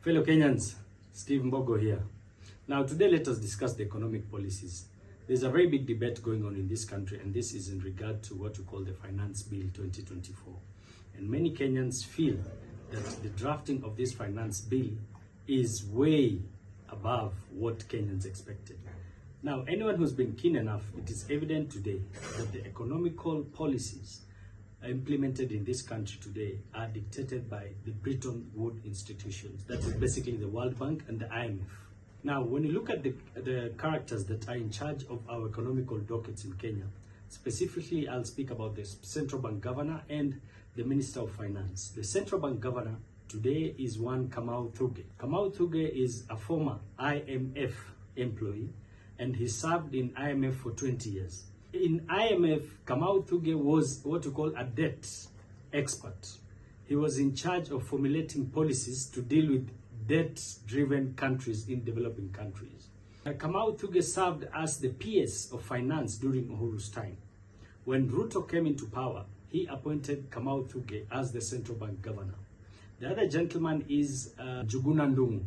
Fellow Kenyans, Steve Mbogo here. Now today let us discuss the economic policies. There's a very big debate going on in this country, and this is in regard to what we call the Finance Bill 2024. And many Kenyans feel that the drafting of this Finance Bill is way above what Kenyans expected. Now, anyone who's been keen enough, it is evident today that the economical policies implemented in this country today are dictated by the Bretton Woods institutions. That is basically the World Bank and the IMF. Now, when you look at the characters that are in charge of our economical dockets in Kenya, specifically I'll speak about the Central Bank Governor and the Minister of Finance. The Central Bank Governor today is one Kamau Thuge. Kamau Thuge is a former IMF employee, and he served in IMF for 20 years. In IMF, Kamau Thuge was what we call a debt expert. He was in charge of formulating policies to deal with debt-driven countries in developing countries. Kamau Thuge served as the PS of finance during Uhuru's time. When Ruto came into power, he appointed Kamau Thuge as the central bank governor. The other gentleman is Njuguna Ndung'u.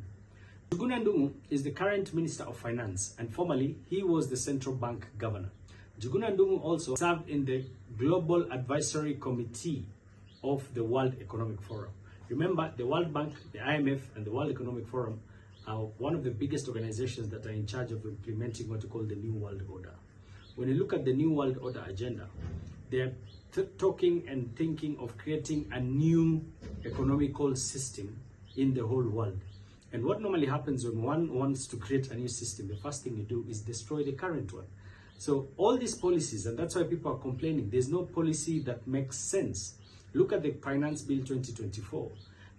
Njuguna Ndung'u is the current Minister of Finance, and formerly he was the central bank governor. Njuguna Ndung'u also served in the Global Advisory Committee of the World Economic Forum. Remember, the World Bank, the IMF, and the World Economic Forum are one of the biggest organizations that are in charge of implementing what we call the New World Order. When you look at the New World Order agenda, they're talking and thinking of creating a new economical system in the whole world. And what normally happens when one wants to create a new system, the first thing you do is destroy the current one. So all these policies, and that's why people are complaining, there's no policy that makes sense. Look at the Finance Bill 2024.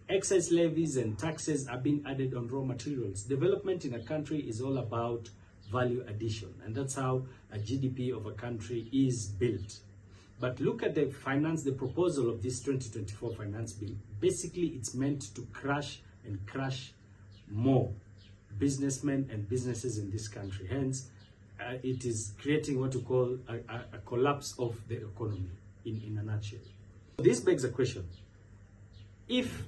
Excise levies and taxes are being added on raw materials. Development in a country is all about value addition, and that's how a GDP of a country is built. But look at the proposal of this 2024 Finance Bill. Basically, it's meant to crush more businessmen and businesses in this country. Hence, it is creating what we call a collapse of the economy in a nutshell. This begs a question. If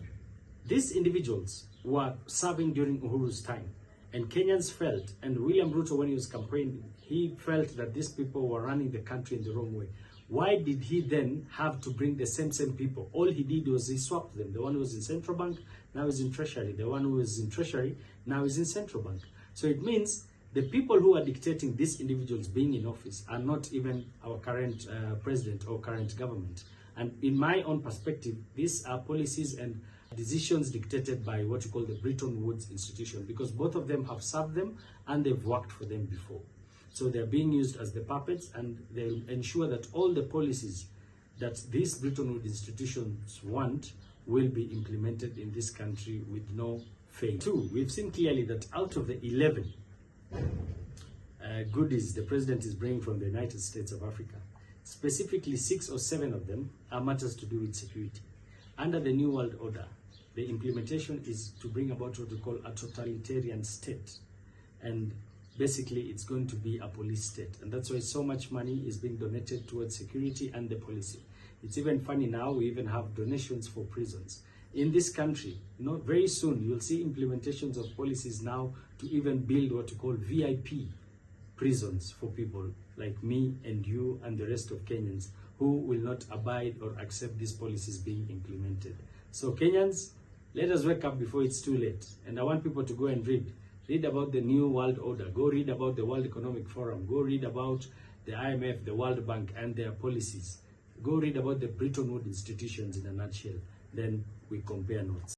these individuals were serving during Uhuru's time, and Kenyans felt, and William Ruto, when he was campaigning, he felt that these people were running the country in the wrong way, why did he then have to bring the same people? All he did was he swapped them. The one who was in Central Bank now is in Treasury. The one who was in Treasury now is in Central Bank. So it means the people who are dictating these individuals being in office are not even our current president or current government. And in my own perspective, these are policies and decisions dictated by what you call the Bretton Woods institution, because both of them have served them and they've worked for them before. So they're being used as the puppets, and they'll ensure that all the policies that these Bretton Woods institutions want will be implemented in this country with no fail. Two, we've seen clearly that out of the 11 goodies the president is bringing from the United States of Africa, specifically 6 or 7 of them are matters to do with security. Under the New World Order, the implementation is to bring about what we call a totalitarian state. And basically, it's going to be a police state. And that's why so much money is being donated towards security and the policy. It's even funny now, we even have donations for prisons. In this country, very soon, you'll see implementations of policies now to even build what we call VIP prisons for people like me and you and the rest of Kenyans who will not abide or accept these policies being implemented. So Kenyans, let us wake up before it's too late. And I want people to go and read about the New World Order, go read about the World Economic Forum, go read about the IMF, the World Bank and their policies. Go read about the Bretton Woods institutions in a nutshell. Then we compare notes.